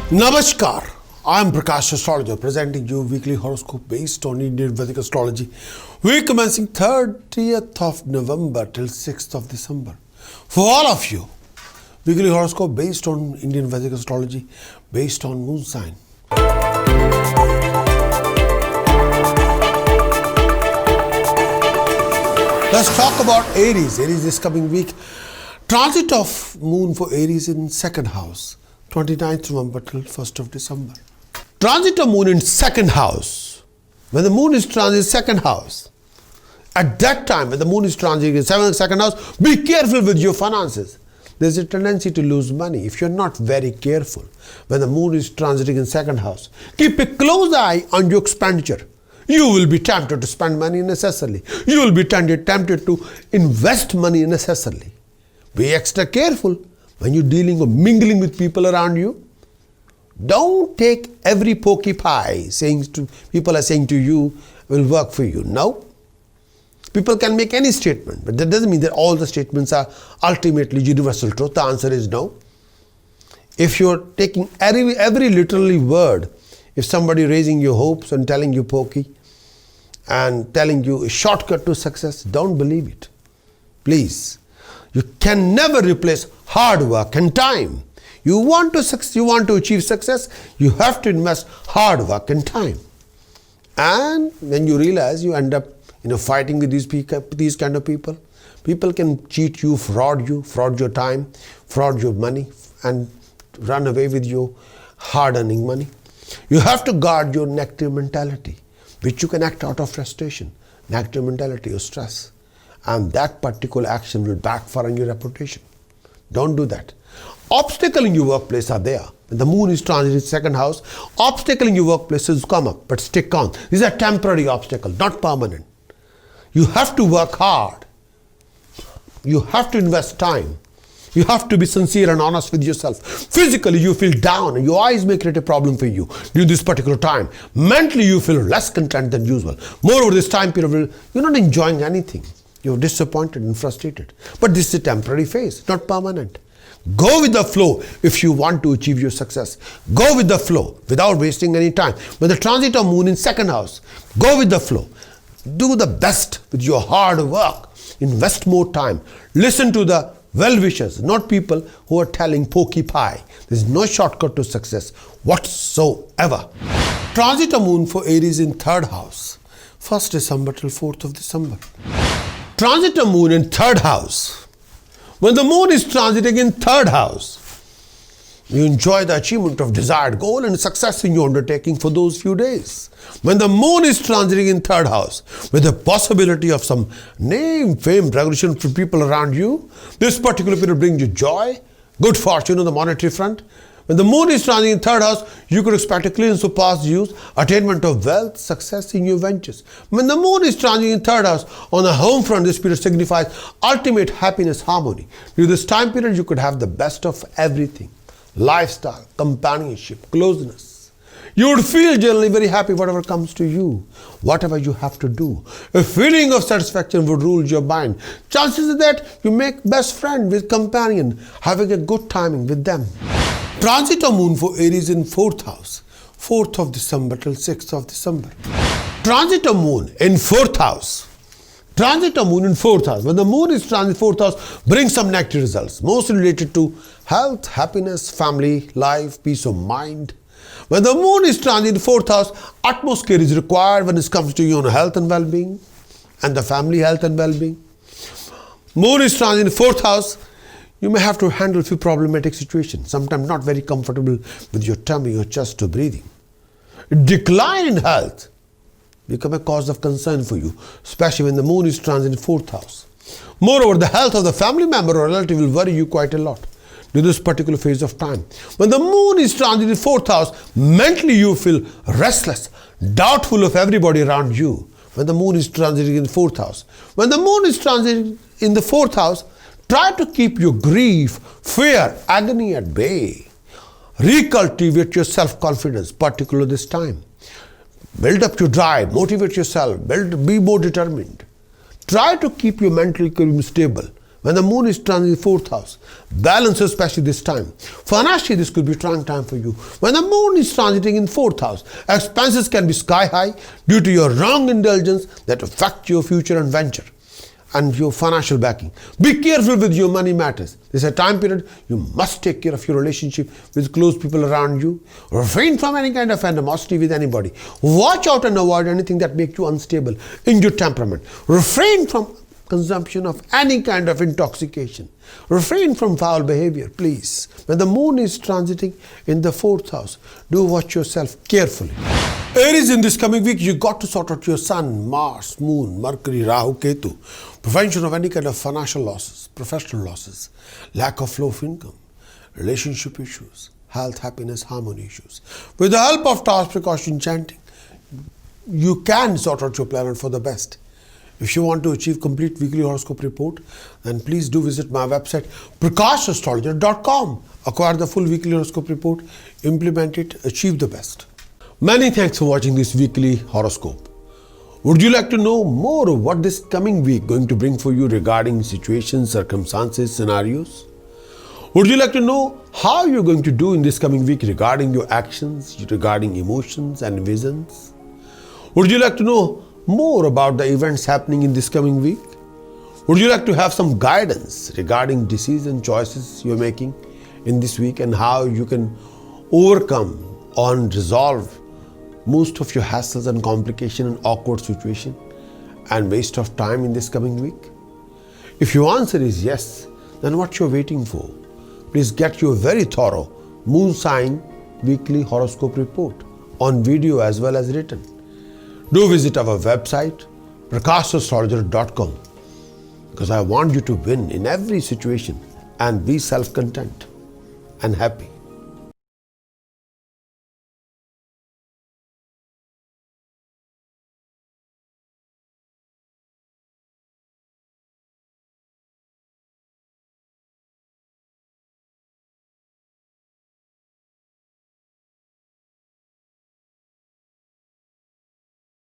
Namaskar, I am Prakash Astrologer presenting you weekly horoscope based on Indian Vedic astrology. Week commencing 30th of November till 6th of December. For all of you, weekly horoscope based on Indian Vedic astrology based on moon sign. Let's talk about Aries. Aries this coming week. Transit of moon for Aries in second house. 29th November till 1st of December. Transit of moon in second house. When the moon is transit second house, at that time when the moon is transiting in second house, be careful with your finances. There's a tendency to lose money if you're not very careful. When the moon is transiting in second house, keep a close eye on your expenditure. You will be tempted to spend money unnecessarily. You will be tempted to invest money unnecessarily. Be extra careful when you're dealing or mingling with people around you. Don't take every pokey pie people are saying to you will work for you. No. People can make any statement, but that doesn't mean that all the statements are ultimately universal truth. The answer is no. If you're taking every literally word, if somebody raising your hopes and telling you pokey and telling you a shortcut to success, don't believe it. Please. You can never replace hard work and time. You want to achieve success, you have to invest hard work and time. And when you realize you end up fighting with these kind of people. People can cheat you, fraud your time, fraud your money, and run away with your hard-earning money. You have to guard your negative mentality, which you can act out of frustration, negative mentality or stress. And that particular action will backfire on your reputation. Don't do that. Obstacles in your workplace are there. When the moon is transiting second house, obstacles in your workplaces come up, but stick on. These are temporary obstacles, not permanent. You have to work hard. You have to invest time. You have to be sincere and honest with yourself. Physically, you feel down and your eyes may create a problem for you during this particular time. Mentally, you feel less content than usual. Moreover, this time period, you're not enjoying anything. You're disappointed and frustrated. But this is a temporary phase, not permanent. Go with the flow if you want to achieve your success. Go with the flow without wasting any time. When the transit of moon in second house, go with the flow. Do the best with your hard work. Invest more time. Listen to the well-wishers, not people who are telling pokey pie. There's no shortcut to success whatsoever. Transit of moon for Aries in third house. 1st December till 4th of December. Transit of moon in third house. When the moon is transiting in third house, you enjoy the achievement of desired goal and success in your undertaking for those few days. When the moon is transiting in third house, with the possibility of some name, fame, recognition for people around you, this particular period brings you joy, good fortune on the monetary front. When the moon is transiting in third house, you could expect a clearance of past dues, attainment of wealth, success in your ventures. When the moon is transiting in third house, on the home front, this period signifies ultimate happiness, harmony. During this time period, you could have the best of everything. Lifestyle, companionship, closeness. You would feel generally very happy whatever comes to you, whatever you have to do. A feeling of satisfaction would rule your mind. Chances are that you make best friend with companion, having a good timing with them. Transit of moon for Aries in 4th house, 4th of December till 6th of December. Transit of moon in 4th house. Transit of moon in 4th house. When the moon is transit 4th house, brings some negative results, mostly related to health, happiness, family, life, peace of mind. When the moon is transit in 4th house, utmost care is required when it comes to your own health and well-being and the family health and well-being. Moon is transit in 4th house. You may have to handle a few problematic situations, sometimes not very comfortable with your tummy or chest or breathing. Decline in health become a cause of concern for you, especially when the moon is transit in 4th house. Moreover, the health of the family member or relative will worry you quite a lot during this particular phase of time. When the moon is transit in 4th house, mentally you feel restless, doubtful of everybody around you. When the moon is transiting in the 4th house. When the moon is transiting in the 4th house, try to keep your grief, fear, agony at bay. Recultivate your self-confidence, particularly this time. Build up your drive, motivate yourself, be more determined. Try to keep your mental equilibrium stable when the moon is transiting the 4th house. Balance, especially this time. Financially, this could be a trying time for you. When the moon is transiting in 4th house, expenses can be sky high due to your wrong indulgence that affect your future and venture and your financial backing. Be careful with your money matters. This is a time period you must take care of your relationship with close people around you. Refrain from any kind of animosity with anybody. Watch out and avoid anything that makes you unstable in your temperament. Refrain from consumption of any kind of intoxication. Refrain from foul behavior, please. When the moon is transiting in the 4th house, do watch yourself carefully. Aries, in this coming week, you got to sort out your sun, Mars, moon, Mercury, Rahu, Ketu. Prevention of any kind of financial losses, professional losses, lack of flow of income, relationship issues, health, happiness, harmony issues. With the help of Taoist precaution chanting, you can sort out your planet for the best. If you want to achieve complete weekly horoscope report, then please do visit my website prakashastrologer.com. Acquire the full weekly horoscope report, implement it, achieve the best. Many thanks for watching this weekly horoscope. Would you like to know more of what this coming week going to bring for you regarding situations, circumstances, scenarios? Would you like to know how you're going to do in this coming week regarding your actions, regarding emotions and visions? Would you like to know more about the events happening in this coming week? Would you like to have some guidance regarding decision choices you're making in this week and how you can overcome or resolve most of your hassles and complication and awkward situation and waste of time in this coming week? If your answer is yes, then what you're waiting for? Please get your very thorough moon sign weekly horoscope report on video as well as written. Do visit our website prakashastrologer.com because I want you to win in every situation and be self-content and happy.